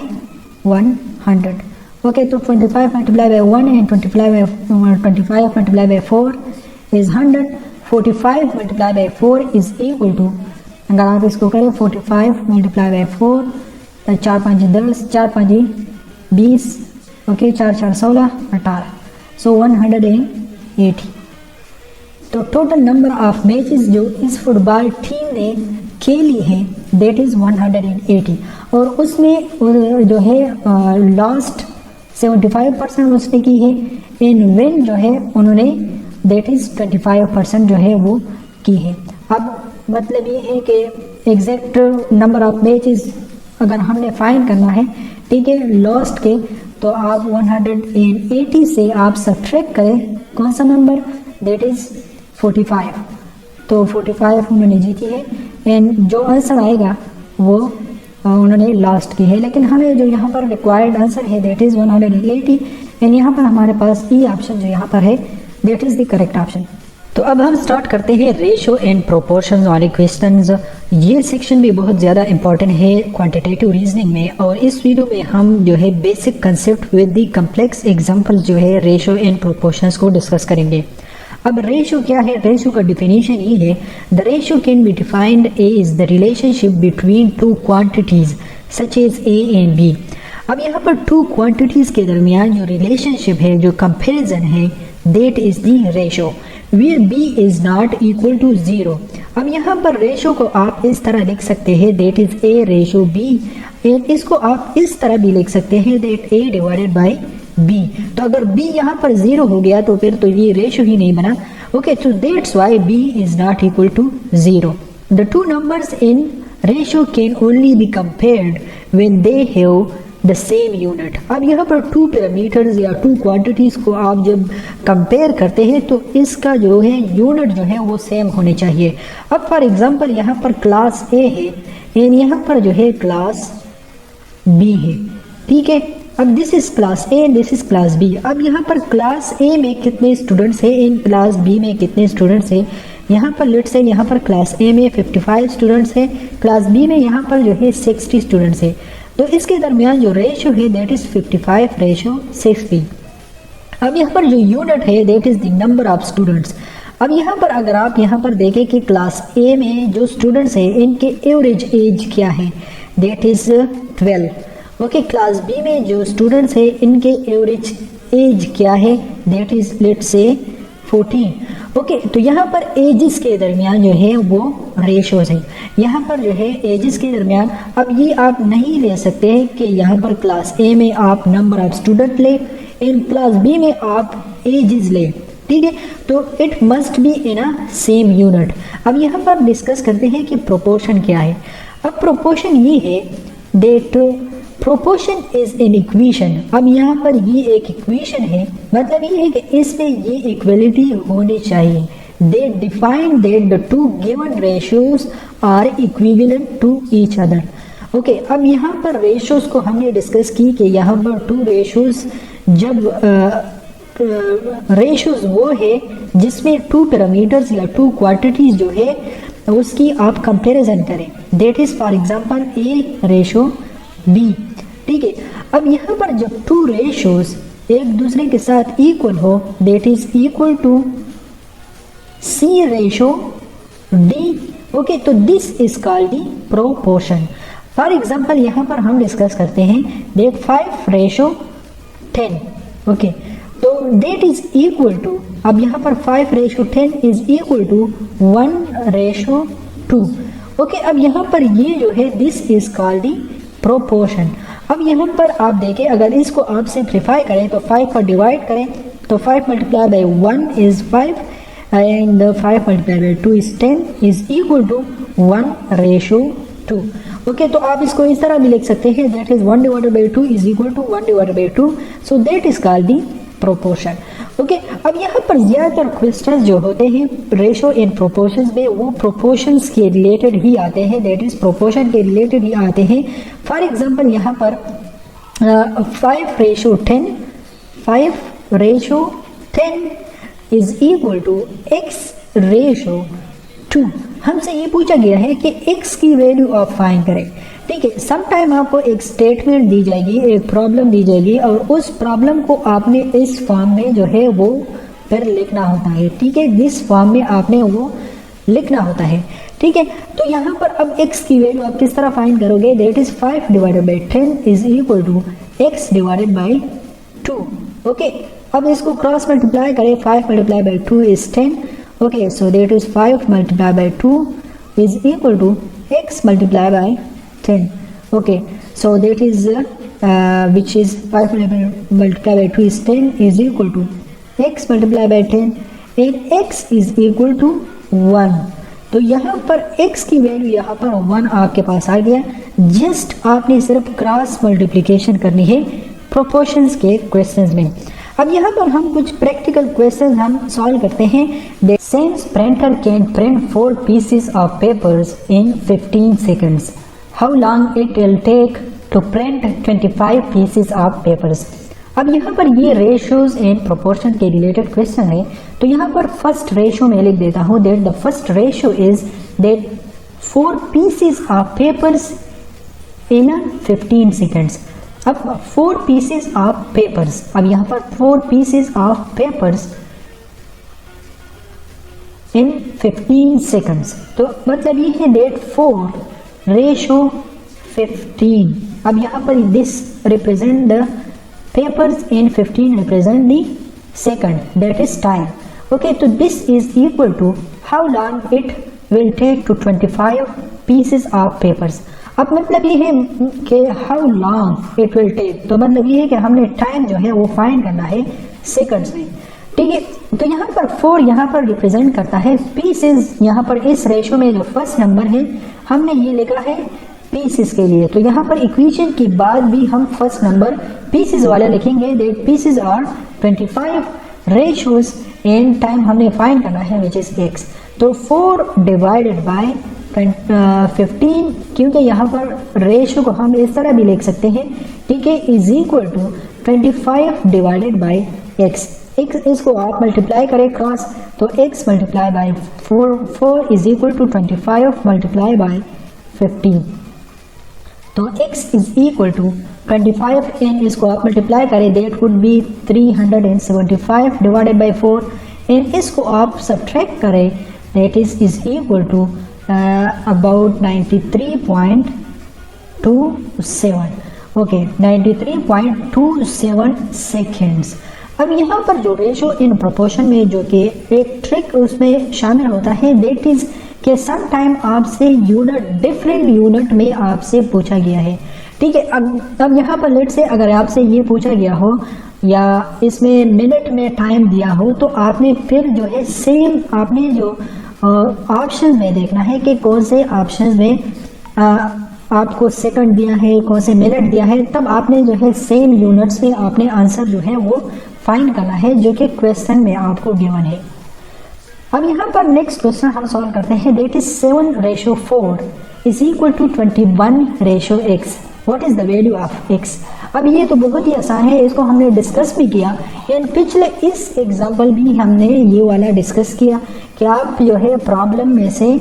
100। Okay तो 25 multiply by 1 and 25 multiply by 4 is 100। 45 multiply by 4 is equal to, अगर आप इसको करें 45 मल्टीप्लाई बाय 4 तो 4 5 10, 4 5 20, ओके 4 4 16 18, सो 180। तो टोटल नंबर ऑफ मैचेस जो इस फुटबॉल टीम ने खेली है दैट इज़ 180 और उसमें जो है लास्ट 75% उसने की है एंड विन जो है उन्होंने दैट इज़ 25% जो है वो की है। अब मतलब ये है कि एग्जैक्ट नंबर ऑफ मैचेस अगर हमने फाइंड करना है, ठीक है, लॉस्ट के, तो आप 180 से आप सब्ट्रैक्ट करें कौन सा नंबर, दैट इज़ 45। तो 45 उन्होंने जीती है एंड जो आंसर आएगा वो उन्होंने लास्ट की है, लेकिन हमें जो यहाँ पर रिक्वायर्ड आंसर है दैट इज़ 180 एंड यहाँ पर हमारे पास ई ऑप्शन जो यहाँ पर है that is the correct option. तो अब हम स्टार्ट करते हैं रेशो एंड प्रोपोर्शंस वाले क्वेश्चंस। ये सेक्शन भी बहुत ज़्यादा इंपॉर्टेंट है क्वांटिटेटिव रीजनिंग में, और इस वीडियो में हम जो है basic concept with the complex example जो है रेशो एंड प्रोपोर्शंस को डिस्कस करेंगे। अब रेशो क्या है? रेशो का डिफिनीशन ये है, the ratio can be defined as the relationship between two quantities such as A and B. अब यहाँ पर टू क्वांटिटीज के दरमियान जो रिलेशनशिप है, जो कंपैरिजन है, that is the ratio where B is not equal to 0। अब यहाँ पर रेशो को आप इस तरह लिख सकते हैं, that is A ratio B, and इसको आप इस तरह भी लिख सकते हैं, that A divided by B. तो अगर b यहाँ पर 0 हो गया तो फिर तो ये रेशो ही नहीं बना। ओके, तो that's why b is not equal to 0। The two numbers in ratio can only be compared when they have the same unit. अब यहाँ पर टू पैरामीटर्स या टू क्वांटिटीज को आप जब कंपेयर करते हैं तो इसका जो है यूनिट जो है वो सेम होने चाहिए। अब फॉर एग्जांपल यहाँ पर क्लास ए है एंड यहाँ पर जो है क्लास बी है, ठीक है। अब this is class A and this is class B. अब यहाँ पर क्लास ए में कितने स्टूडेंट्स हैं एंड क्लास बी में कितने स्टूडेंट्स हैं? यहाँ पर लेट्स से यहाँ पर क्लास ए में 55 स्टूडेंट्स हैं, क्लास बी में यहाँ पर जो है 60 स्टूडेंट्स हैं। तो इसके दरमियान जो रेशो है दैट इज 55 रेशो 60। अब यहाँ पर जो यूनिट है that is the number of students. अब यहाँ पर अगर आप यहाँ पर देखें कि क्लास ए में जो स्टूडेंट्स हैं इनके एवरेज एज क्या है, that is 12। Okay, class B में जो स्टूडेंट्स हैं इनके एवरेज एज क्या है, that is let's say 14। Okay, तो यहाँ पर एजेस के दरमियान जो है वो रेशोज है। यहाँ पर जो है एजेस के दरमियान, अब ये आप नहीं ले सकते हैं कि यहाँ पर क्लास ए में आप नंबर ऑफ स्टूडेंट ले एंड क्लास बी में आप एजेस ले, ठीक है। तो it must be in a same unit. अब यहाँ पर डिस्कस करते हैं कि प्रोपोर्शन क्या है। अब प्रोपोर्शन ये है that proportion is an equation. अब यहाँ पर ये एक इक्वेशन है, मतलब ये है कि इसमें ये इक्वलिटी होनी चाहिए। They define that the two given ratios are equivalent to each other. Okay, अब यहाँ पर रेशियोज को हमने डिस्कस की कि यहाँ पर टू रेशियोज, जब रेशियोज वो है जिसमें टू पैरामीटर्स या टू क्वांटिटीज जो है उसकी आप कंपैरिजन करें, that is for example A ratio B, ठीक है। अब यहाँ पर जब टू रेशियोज एक दूसरे के साथ इक्वल हो, that is equal to C ratio D. Okay, तो this is called the proportion. For example यहाँ पर हम डिस्कस करते हैं दैट 5 रेशो 10। ओके, तो दैट इज इक्वल टू, अब यहाँ पर 5 ratio 10 is equal to 1 ratio 2। Okay, अब यहाँ पर ये जो है this is called the proportion. अब यहाँ पर आप देखें, अगर इसको आप सिंप्लीफाई करें तो 5 पर डिवाइड करें तो 5 multiply by 1 is 5 and 5 multiply by 2 is 10 is equal to 1 ratio 2। Okay, तो आप इसको इस तरह भी लिख सकते हैं, that is 1 divided by 2 is equal to 1 divided by 2, so that is called the proportion. Okay, अब यहाँ पर ज़्यादातर क्वेश्चंस जो होते हैं रेशो एंड प्रोपोर्शंस में वो प्रोपोर्शंस के रिलेटेड ही आते हैं, दैट इज प्रोपोर्शन के रिलेटेड ही आते हैं। फॉर एग्जांपल यहाँ पर 5 ratio 10, 5 ratio 10 is equal to x ratio 2। हमसे ये पूछा गया है कि x की वैल्यू आप फाइंड करें, ठीक है। सम टाइम आपको एक स्टेटमेंट दी जाएगी, एक प्रॉब्लम दी जाएगी और उस प्रॉब्लम को आपने इस फॉर्म में जो है वो फिर लिखना होता है, ठीक है। दिस फॉर्म में आपने वो लिखना होता है, ठीक है। तो यहाँ पर अब x की वैल्यू आप किस तरह फाइंड करोगे, that is 5 divided by 10 is equal to x divided by 2। Okay, अब इसको क्रॉस मल्टीप्लाई करें, 5 multiply by 2 is 10। Okay, so that is 5 multiply by 2 is equal to x multiply by 10. Okay, so that is which is 5 multiplied by 2 is 10 is equal to x multiplied by 10 and x is equal to 1. तो यहाँ पर x की value यहाँ पर 1 आपके पास आ गया। Just आपने सिर्फ क्रॉस मल्टीप्लिकेशन करनी है प्रोपोर्शंस के क्वेश्चंस में। अब यहाँ पर हम कुछ प्रैक्टिकल क्वेश्चंस हम सॉल्व करते हैं। The sense printer can print 4 pieces of papers in 15 seconds. How long it will take to print 25 pieces of papers. अब यहाँ पर ये रेशियोज एंड प्रोपोर्शन के रिलेटेड क्वेश्चन है, तो यहाँ पर फर्स्ट रेशियो में लिख देता हूँ that the first ratio is that 4 pieces of papers in 15 seconds. अब 4 पीसेस ऑफ पेपर्स, अब यहाँ पर 4 pieces of papers in 15 seconds, तो मतलब ये है दैट 4 रेशो 15। अब यहाँ पर this represent the papers in 15 represent the second, that is time. Okay, तो this is equal to how long it will take to 25 pieces of papers. अब मतलब ये है कि how long it will take, तो मतलब ये है कि हमने टाइम जो है वो फाइंड करना है सेकंड्स में, ठीक है। तो यहाँ पर 4 यहाँ पर रिप्रेजेंट करता है पीसेस। यहाँ पर इस रेशो में जो फर्स्ट नंबर है हमने ये लिखा है पीसेस के लिए, तो यहाँ पर इक्वेशन के बाद भी हम फर्स्ट नंबर पीसेस वाला लिखेंगे that pieces are 25 ratios and time हमने फाइंड करना है विच इज x। तो 4 डिवाइडेड बाय 15, क्योंकि यहाँ पर रेशो को हम इस तरह भी लिख सकते हैं, ठीक है, is equal to 25 divided by x। इसको आप मल्टीप्लाई करें क्रॉस, तो x multiply by 4 is equal to 25 multiply by 15, तो x is equal to 25 and इसको आप मल्टीप्लाई करें that would be 375 divided by 4 and इसको आप सब्ट्रैक्ट करें that is equal to about 93.27, okay 93.27 seconds. अब यहाँ पर जो रेशो इन प्रोपोर्शन में जो कि एक ट्रिक उसमें शामिल होता है दैट इज कि सम टाइम आपसे यूनिट डिफरेंट यूनिट में आपसे पूछा गया है, ठीक है। अब यहाँ पर लेट से अगर आपसे ये पूछा गया हो या इसमें मिनट में टाइम दिया हो, तो आपने फिर जो है सेम आपने जो ऑप्शन में देखना है कि कौन से ऑप्शन में आपको सेकंड दिया है, कौन से मिनट दिया है, तब आपने जो है सेम यूनिट्स में आपने आंसर जो है वो फाइंड करना है जो कि क्वेश्चन में आपको गिवन है। अब यहाँ पर नेक्स्ट क्वेश्चन हम सॉल्व करते हैं that is 7 ratio 4 is equal to 21 ratio x। What is the value of x? अब ये तो बहुत ही आसान है, इसको हमने डिस्कस भी किया एंड पिछले इस एग्जांपल भी हमने ये वाला डिस्कस किया कि आप जो है प्रॉब्लम में से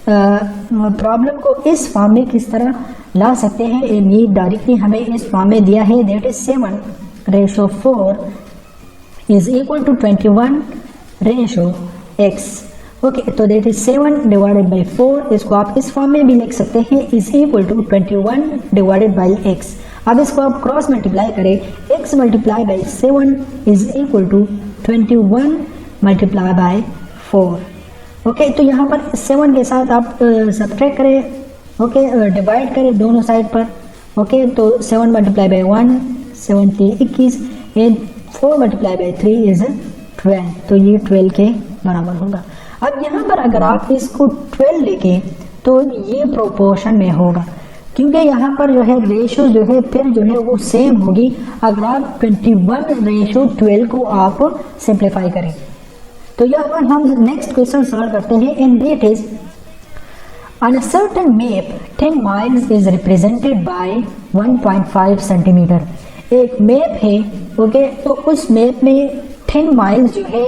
प्रॉब्लम को इस फॉर्म में किस तरह ला सकते हैं। ये डायरेक्टली हमें इस फॉर्म में दिया है that is 7 ratio 4 is equal to 21 ratio x। Okay, तो दैट इज 7 डिवाइडेड बाई 4, इसको आप इस फॉर्म में भी लिख सकते हैं is equal to 21 divided by x। अब इसको आप क्रॉस मल्टीप्लाई करें, x multiply by 7 is equal to 21 multiply by 4। Okay, तो यहाँ पर 7 के साथ आप सब्ट्रैक्ट करें, ओके, डिवाइड करें दोनों साइड पर, ओके, तो 7 मल्टीप्लाई बाई 1 7 के 21 एंड 4 मल्टीप्लाई बाई 3 इज 12, तो ये 12 के बराबर होगा। अब यहाँ पर अगर आप इसको 12 लिखें तो ये प्रोपोर्शन में होगा, क्योंकि यहाँ पर जो है रेशो जो है फिर जो है वो सेम होगी अगर आप 21 रेशो 12 को आप सिंप्लीफाई करें। तो यहाँ पर हम नेक्स्ट क्वेश्चन सॉल्व करते हैं and that is on a certain map 10 miles is represented by 1.5 centimetre. एक मैप है, ओके, तो उस मैप में 10 माइल्स जो है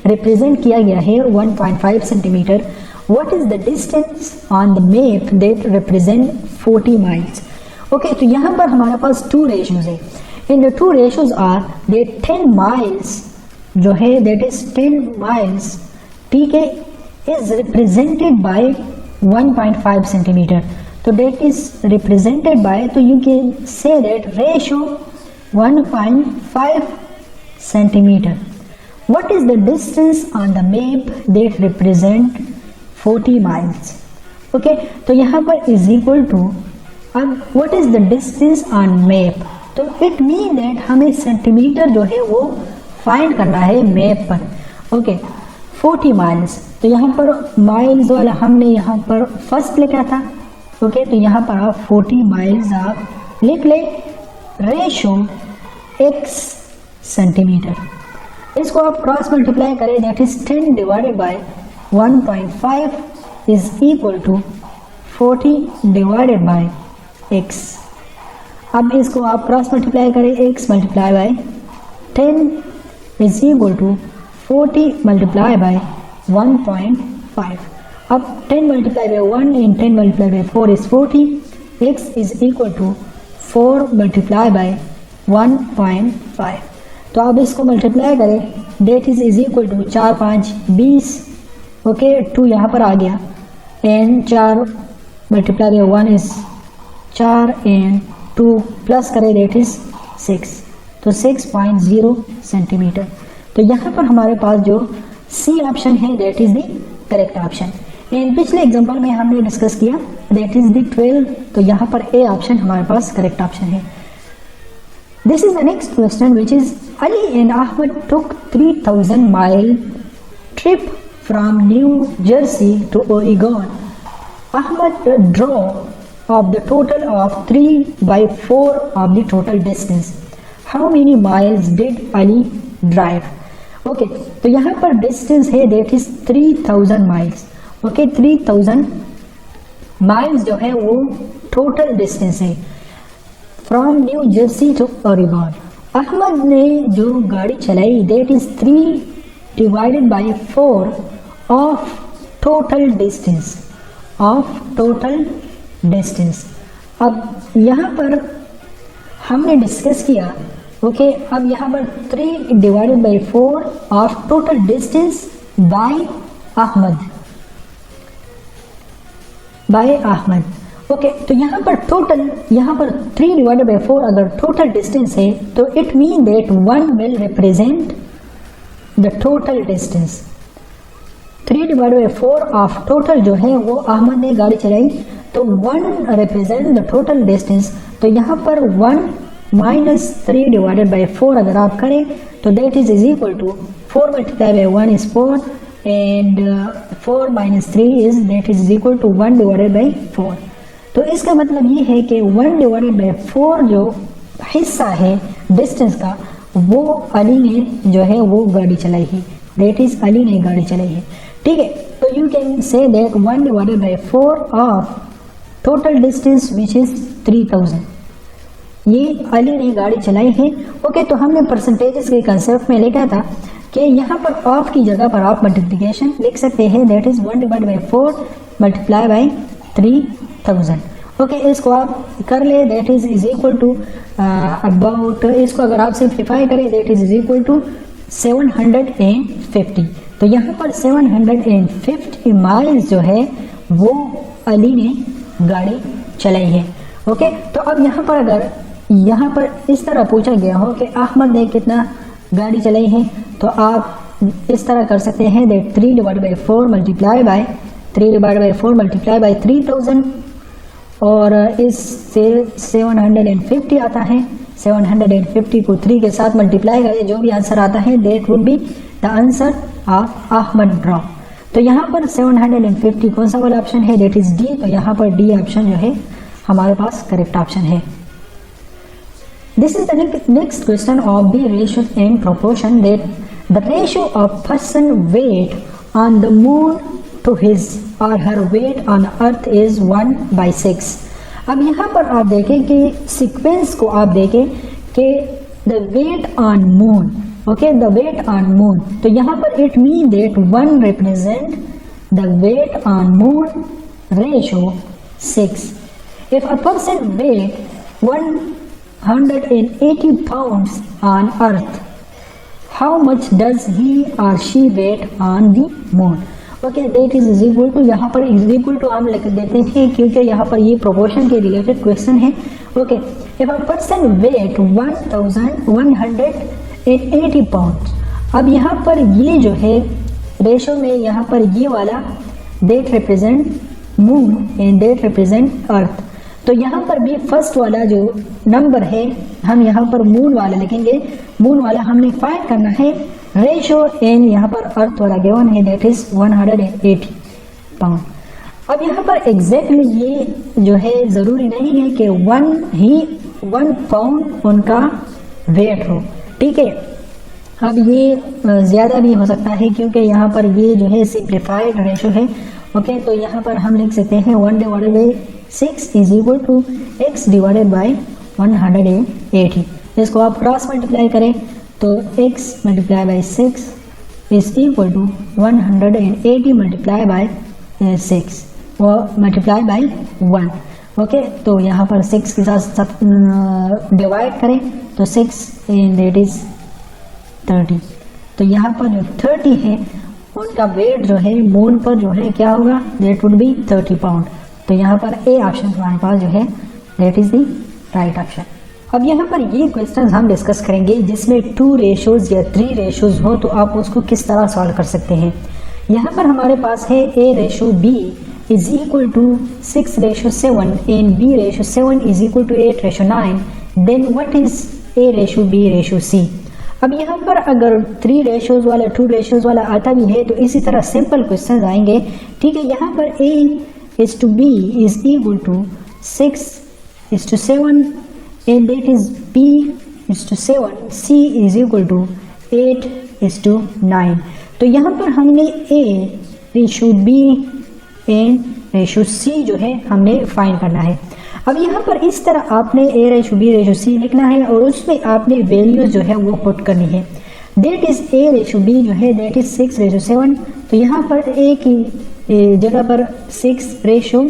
रिप्रेजेंट किया गया है 1.5 centimetre. What is the distance on the map that represent 40 miles? Okay, तो यहाँ पर हमारे पास 2 ratios है and the 2 ratios are that 10 miles जो है that is 10 miles, ठीक है, is represented by 1.5 centimeter. तो that is represented by, तो you can say that ratio 1.5 centimeter. What is the distance on the map that represent 40 miles? Okay, तो यहाँ पर is equal to, अब what is the distance on map, तो it mean that हमें centimetre जो है वो फाइंड करना है मैप पर। ओके, 40 माइल्स, तो यहाँ पर माइल्स वाला हमने यहाँ पर फर्स्ट लिखा था, ओके, तो यहाँ पर आप 40 माइल्स आप लिख ले, रेशो x सेंटीमीटर, इसको आप क्रॉस मल्टीप्लाई करें that is 10 divided by 1.5 is equal to 40 divided by x। अब इसको आप क्रॉस मल्टीप्लाई करें, x multiply by 10 is equal to 40 multiply by 1.5। अब 10 multiply by 1 and 10 multiply by 4 is 40, x is equal to 4 multiply by 1.5। तो आप इसको multiply करें, that is equal to 4 5 20, okay 2 यहाँ पर आ गया, and 4 multiply by 1 is 4 and 2 plus करें डेट इज 6, तो 6.0 सेंटीमीटर। तो यहाँ पर हमारे पास जो सी ऑप्शन है that is the correct option. And पिछले एग्जांपल में हमने डिस्कस किया दैट इज द 12, तो यहाँ पर ए ऑप्शन हमारे पास करेक्ट ऑप्शन है। This is the next question which is Ali and Ahmed took 3000 mile trip from New Jersey to Oregon. Ahmed draw of the total of 3/4 of the total distance. How many miles did Ali drive? Okay तो यहाँ पर distance है that is 3000 miles. Okay 3000 miles जो है वो total distance है from New Jersey to Oregon. Ahmed ने जो गाड़ी चलाई that is 3 divided by 4 of total distance. अब यहाँ पर हमने डिस्कस किया ओके अब यहाँ पर 3 divided by 4 of total distance by Ahmad. Okay तो यहाँ पर 3 डिवाइडेड बाय 4 अगर टोटल डिस्टेंस है तो it mean that 1 will represent the total distance. 3 divided by 4 of total जो है वो अहमद ने गाड़ी चलाई, तो 1 रिप्रेजेंट द टोटल डिस्टेंस। तो यहाँ पर 1 माइनस 3 डिवाइडेड बाय 4 अगर आप करें तो that is equal to 4 multiply by 1 is 4 and 4 minus 3 is that is equal to 1 divided by 4। तो इसका मतलब ये है कि 1 डिवाइडेड बाय 4 जो हिस्सा है डिस्टेंस का वो अली ने जो है वो गाड़ी चलाई है, दैट इज अली ने गाड़ी चलाई है। ठीक है तो you can say that 1 divided by 4 of total distance which is 3000 ये अली ने गाड़ी चलाई है। ओके तो हमने परसेंटेजेस के कंसेप्ट में लिखा था कि यहाँ पर ऑफ की जगह पर आप मल्टीप्लिकेशन लिख सकते हैं, that is 1 divide by 4 multiply by 3000। Okay इसको आप कर ले, that is equal to about, इसको अगर आप सिंप्लीफाई करें दैट इज इक्वल टू 750। तो यहाँ पर 750 माइल्स जो है वो अली ने गाड़ी चलाई है। ओके तो अब यहाँ पर इस तरह पूछा गया हो कि अहमद ने कितना गाड़ी चलाई है, तो आप इस तरह कर सकते हैं that 3 divide by 4 multiply by 3000 और इससे 750 आता है। 750 को 3 के साथ मल्टीप्लाई करें, जो भी आंसर आता है that would be the answer of Ahmad draw. तो यहाँ पर 750 कौन सा वाला ऑप्शन है, दैट इज डी। तो यहाँ पर डी ऑप्शन जो है हमारे पास करेक्ट ऑप्शन है। This is the next question of the ratio and proportion that the ratio of person weight on the moon to his or her weight on earth is 1/6। अब यहाँ पर आप देखें कि सीक्वेंस को आप देखें कि the weight on moon, okay, the weight on moon, तो यहाँ पर it mean that 1 represent the weight on moon ratio 6। If a person weight 180 pounds on earth, how much does he or she weight on the moon? Okay, that is equal to, यहाँ पर is equal to हम लिख देते हैं क्योंकि यहाँ पर ये प्रोपोर्शन के रिलेटेड क्वेश्चन है। Okay if a person weight 1180 pounds, अब यहाँ पर ये जो है रेशो में यहाँ पर ये वाला that represent moon and that represent earth। तो यहाँ पर भी फर्स्ट वाला जो नंबर है हम यहाँ पर मून वाला लिखेंगे, मून वाला हमने फाइंड करना है रेशो एन, यहाँ पर अर्थ वाला गिवन है दैट इज 180 पाउंड। अब यहाँ पर एग्जैक्टली ये जो है ज़रूरी नहीं है कि 1 पाउंड उनका वेट हो, ठीक है। अब ये ज़्यादा भी हो सकता है क्योंकि यहाँ पर ये जो है सिंप्लीफाइड रेशो है। ओके तो यहाँ पर हम लिख सकते हैं 1 divided by 6 is equal to x divided by 180। इसको आप क्रॉस मल्टीप्लाई करें तो x multiply by 6 is equal to 180 multiply by 6 वो मल्टीप्लाई बाई 1। ओके, तो यहाँ पर 6 के साथ डिवाइड करें तो 6 एंड इट इज 30। तो यहाँ पर जो 30 है उनका वेट जो है मून पर जो है क्या होगा, दैट वुड बी 30 पाउंड। तो यहाँ पर ए ऑप्शन हमारे पास जो है that is the right option. अब यहाँ पर ये क्वेश्चन हम डिस्कस करेंगे जिसमें 2 रेशोज या 3 रेशोज हो तो आप उसको किस तरह सॉल्व कर सकते हैं। यहाँ पर हमारे पास है A ratio B is equal to 6 ratio 7 and B ratio 7 is equal to 8 ratio 9, then what is A ratio B ratio C। अब यहाँ पर अगर 3 रेशोज वाला 2 रेशोज वाला आता भी है तो इसी तरह सिंपल क्वेश्चन आएंगे। ठीक है, यहाँ पर A is to B is equal to 6 is to 7 and that is B is to 7, C is equal to 8 is to 9। तो यहाँ पर हमने A ratio B and ratio C जो है हमने फाइंड करना है। अब यहाँ पर इस तरह आपने A ratio B ratio C लिखना है और उसमें आपने वैल्यूज जो है वो पुट करनी है। That is A ratio B जो है दैट इज 6 रेशो 7। तो यहाँ पर A की जगह पर 6 रेशो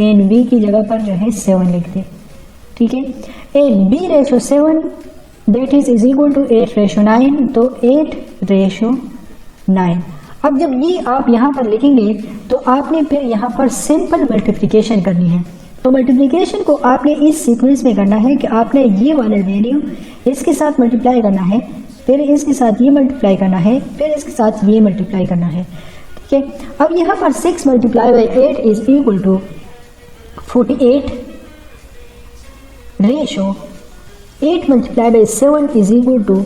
एंड B की जगह पर जो है 7 लिख दे। ठीक है, and B ratio 7 that is equal to 8 ratio 9, तो 8 रेशो 9। अब जब ये आप यहाँ पर लिखेंगे तो आपने फिर यहाँ पर सिंपल मल्टीप्लिकेशन करनी है। तो मल्टीप्लिकेशन को आपने इस सीक्वेंस में करना है कि आपने ये वाला वैल्यू इसके साथ मल्टीप्लाई करना है, फिर इसके साथ ये मल्टीप्लाई करना है, फिर इसके साथ ये मल्टीप्लाई करना है। ठीक है, अब यहाँ पर 6 multiply by 8 is equal to 48 ratio 8 multiply by 7 is equal to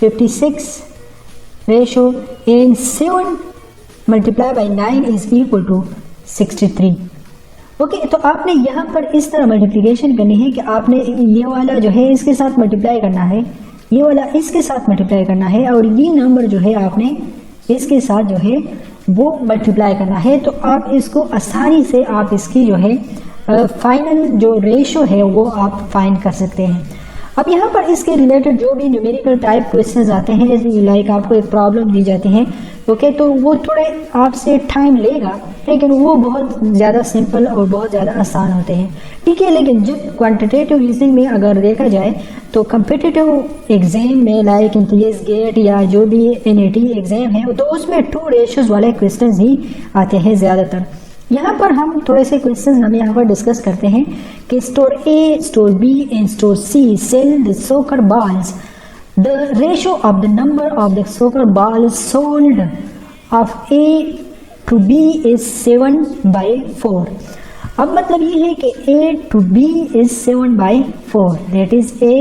56 ratio and 7 multiply by 9 is equal to 63। Okay, तो आपने यहाँ पर इस तरह मल्टीप्लिकेशन करनी है कि आपने ये वाला जो है इसके साथ मल्टीप्लाई करना है, ये वाला इसके साथ मल्टीप्लाई करना है और ये नंबर जो है आपने इसके साथ जो है वो मल्टीप्लाई करना है। तो आप इसको आसानी से आप इसकी जो है फाइनल जो रेशो है वो आप फाइंड कर सकते हैं। अब यहाँ पर इसके रिलेटेड जो भी न्यूमेरिकल टाइप क्वेश्चंस आते हैं, जैसे लाइक आपको एक प्रॉब्लम दी जाती है, ओके, तो वो थोड़े आपसे टाइम लेगा लेकिन वो बहुत ज़्यादा सिंपल और बहुत ज़्यादा आसान होते हैं। ठीक है, लेकिन जब क्वांटिटेटिव रीजनिंग में अगर देखा जाए तो कम्पिटिटिव एग्जाम में लाइक इंटीरियर गेट या जो भी NAT एग्जाम है तो उसमें 2 रेशोज वाले क्वेश्चन ही आते हैं ज़्यादातर। यहाँ पर हम थोड़े से क्वेश्चन हम यहाँ पर डिस्कस करते हैं कि store A, store B and store C sell the soccer balls. The ratio of the number of the soccer balls sold of A to B is 7/4। अब मतलब ये है कि A to B is 7/4, that is A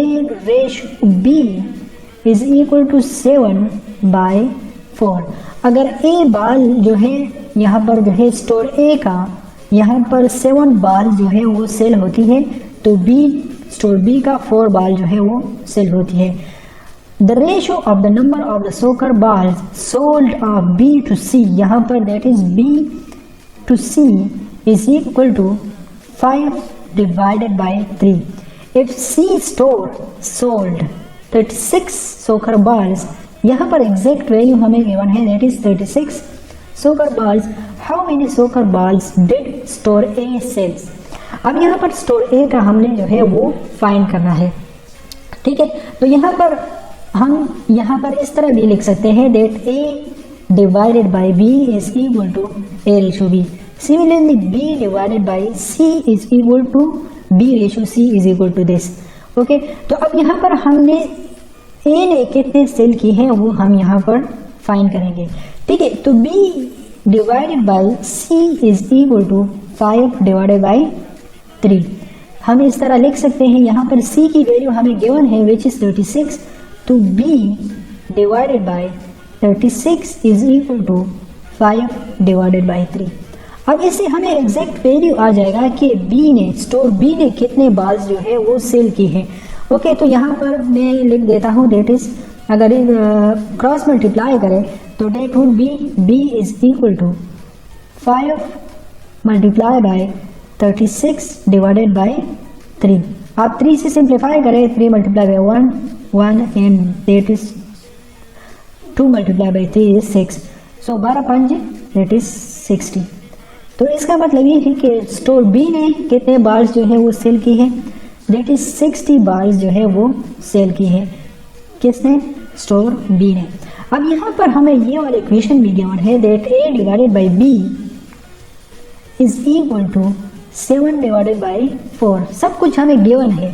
ratio B is equal to 7/4। अगर A बाल जो है यहाँ पर जो है स्टोर A का यहाँ पर 7 बाल जो है वो सेल होती है, तो B स्टोर B का 4 बाल जो है वो सेल होती है। The ratio of the number of the soccer balls sold of B to C, यहाँ पर that is B to C is equal to 5 divided by 3। If C store sold 36 soccer balls, यहाँ पर exact value हमें given है that is 36 soccer balls, how many soccer balls did store A sells। अब यहाँ पर store A का हमने जो है वो फाइंड करना है। ठीक है, तो यहाँ पर हम यहाँ पर इस तरह भी लिख सकते हैं that A divided by B is equal to A ratio B। Similarly B divided by C is equal to B ratio C is equal to this। Okay, तो अब यहाँ पर हमने A ने कितने सेल की है वो हम यहाँ पर फाइंड करेंगे। ठीक है, तो B divided by C is equal to 5 divided by 3। हम इस तरह लिख सकते हैं, यहाँ पर C की वैल्यू हमें गिवन है विच इज 36, तो B divided by 36 is equal to 5 divided by 3। अब इससे हमें एग्जैक्ट वैल्यू आ जाएगा कि B ने स्टोर B ने कितने बाल्स जो है वो सेल की है। ओके, तो यहाँ पर मैं लिख देता हूँ दैट इज अगर क्रॉस मल्टीप्लाई करें तो that would be B is equal to 5 multiply by 36 divided by 3। आप 3 से सिंप्लीफाई करें, 3 multiply by 1 and that is 2 multiply by 3 is 6। So 12 5 that is 60। तो इसका मतलब ये है कि स्टोर बी ने कितने बार्स जो है वो सेल की है, दैट इज 60 बार्स जो है वो सेल की है। किसने? स्टोर बी ने। अब यहाँ पर हमें ये वाला इक्वेशन भी गिवन है that A divided by B is equal to 7 divided by 4। सब कुछ हमें गिवन है।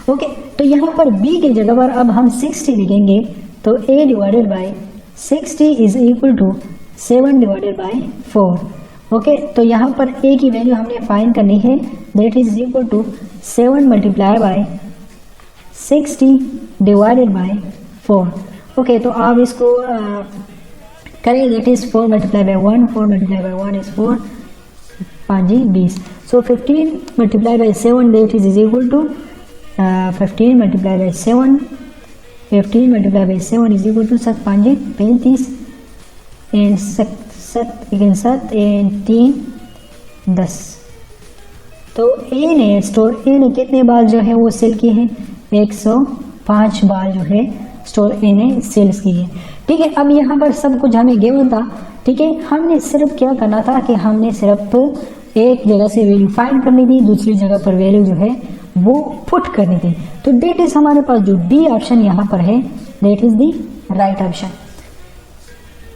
ओके, तो यहाँ पर b की जगह पर अब हम 60 लिखेंगे, तो a divided by 60 is equal to 7 divided by 4। Okay, तो यहाँ पर a की वैल्यू हमने फाइंड करनी है, that is equal to 7 multiply by 60 divided by 4। Okay, तो आप इसको करें, that is 4 multiply by 1, 4 multiply by 1 is 4, 5 20। So 15 multiply by 7 that is equal to 15 multiply by 7, 15 multiply by 7 is equal to 7 5 35 and 7 and 3 10। तो ए ने store ए ने कितने बार जो है वो सेल की है? 105 बार जो है स्टोर ए ने सेल्स की है। ठीक है, अब यहाँ पर सब कुछ हमें गिवन था। ठीक है, हमने सिर्फ क्या करना था कि हमने सिर्फ एक जगह से वैल्यू फाइंड करनी थी, दूसरी जगह पर वैल्यू जो है वो पुट करनी थी। तो दैट इज हमारे पास जो डी ऑप्शन यहाँ पर है, that is the right option.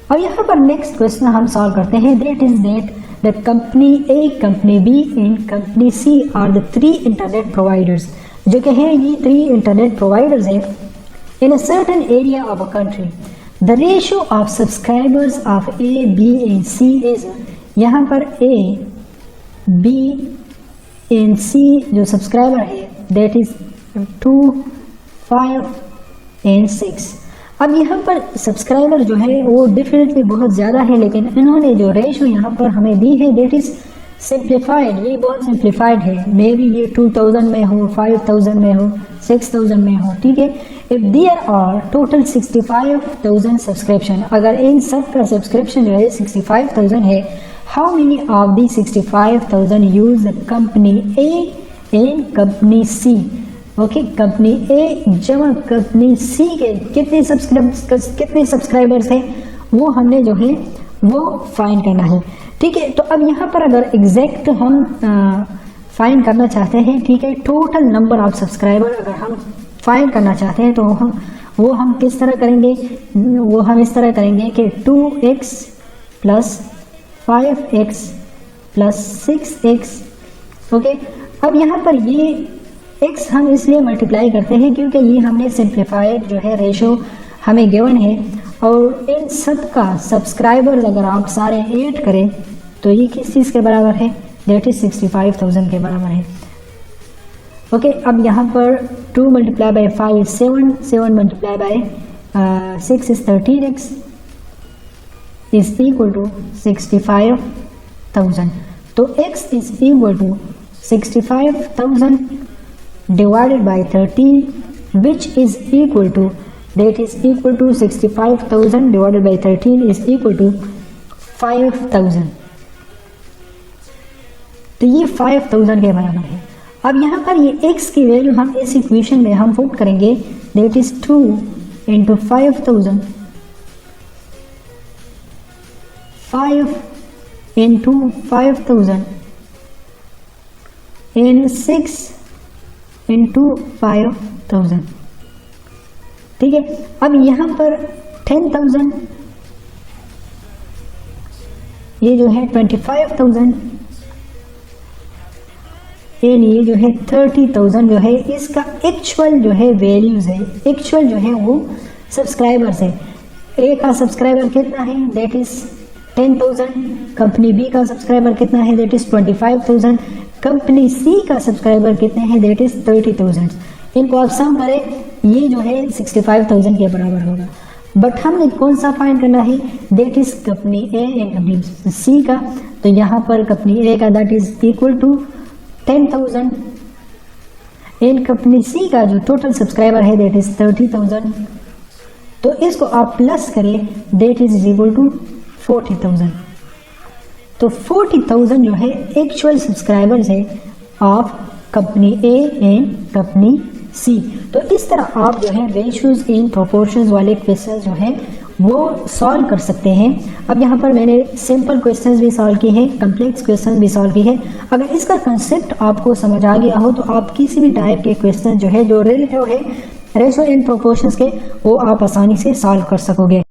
अब यहाँ पर नेक्स्ट क्वेश्चन हम सॉल्व करते हैं, that is that the company A, company B and company C are the 3 internet providers. जो कि है ये 3 इंटरनेट प्रोवाइडर्स है in a certain area of a country. The ratio of subscribers of A, B and C is, यहाँ पर A, B and C जो subscriber है that is 2, 5 and 6। अब यहाँ पर सब्सक्राइबर जो है वो डेफिनेटली बहुत ज़्यादा है, लेकिन इन्होंने जो रेशो यहाँ पर हमें दी है that is सिंप्लीफाइड, ये बहुत सिंप्लीफाइड है। मे बी ये 2000 में हो, 5000 में हो, 6000 में हो। ठीक है, if there are total 65,000 subscription, अगर इन सब का सब्सक्रिप्शन जो है 65,000 है, how many of the 65,000 use the company A and company C. Okay, company A जमा कंपनी सी के कितने सब्सक्राइबर्स है वो हमने जो है वो फाइंड करना है। ठीक है, तो अब यहाँ पर अगर एग्जैक्ट हम फाइंड करना चाहते हैं, ठीक है, टोटल नंबर ऑफ सब्सक्राइबर अगर हम फाइंड करना चाहते हैं, तो हम किस तरह करेंगे? वो हम इस तरह करेंगे कि 2x plus 5x plus 6x। Okay, अब यहाँ पर ये x हम इसलिए मल्टीप्लाई करते हैं क्योंकि ये हमने सिंप्लीफाइड जो है रेशो हमें गिवन है, और इन सब का सब्सक्राइबर्स अगर आप सारे ऐड करें तो ये किस चीज़ के बराबर है? दैट इज 65,000 के बराबर है। ओके, अब यहाँ पर 2 multiply by 5 is 7, 7 multiply by 6 is 13x is equal to 65,000। तो x is equal to 65,000 divided by 13 which is equal to, that is equal to 65,000 divided by 13 is equal to 5,000। तो ये 5,000 के बराबर है। अब यहाँ पर ये x की वैल्यू हम इस इक्वेशन में हम पुट करेंगे, that is 2 into 5,000, 5 into 5,000 and 6 into 5,000। ठीक है, अब यहाँ पर 10,000, ये जो है 25,000 एंड ये जो है 30,000 जो है इसका एक्चुअल जो है वैल्यूज है, एक्चुअल जो है वो सब्सक्राइबर्स है। ए का सब्सक्राइबर कितना है? That is 10,000। कंपनी बी का सब्सक्राइबर कितना है? That is 25,000। कंपनी सी का सब्सक्राइबर कितने हैं? That is 30,000। इनको आप सम करें, ये जो है 65,000 के बराबर होगा। बट हमने कौन सा फाइंड करना है? That is company A and company C का। तो यहाँ पर कंपनी ए का that is equal to 10,000 and company C का जो टोटल सब्सक्राइबर है दैट इज 30,000। तो इसको आप प्लस करें, दैट इज इक्वल टू 40,000। तो 40,000 जो है एक्चुअल सब्सक्राइबर्स है of company A and company C. तो इस तरह आप जो है रेशियोज इन प्रोपोर्शंस वाले क्वेश्चन जो है वो सॉल्व कर सकते हैं। अब यहाँ पर मैंने सिंपल क्वेश्चंस भी सॉल्व किए हैं, कम्प्लेक्स क्वेश्चन भी सॉल्व किए हैं। अगर इसका कंसेप्ट आपको समझ आ गया हो तो आप किसी भी टाइप के क्वेश्चन जो है जो रिलेटिव है रेशियो एंड प्रोपोर्शंस के, वो आप आसानी से सॉल्व कर सकोगे।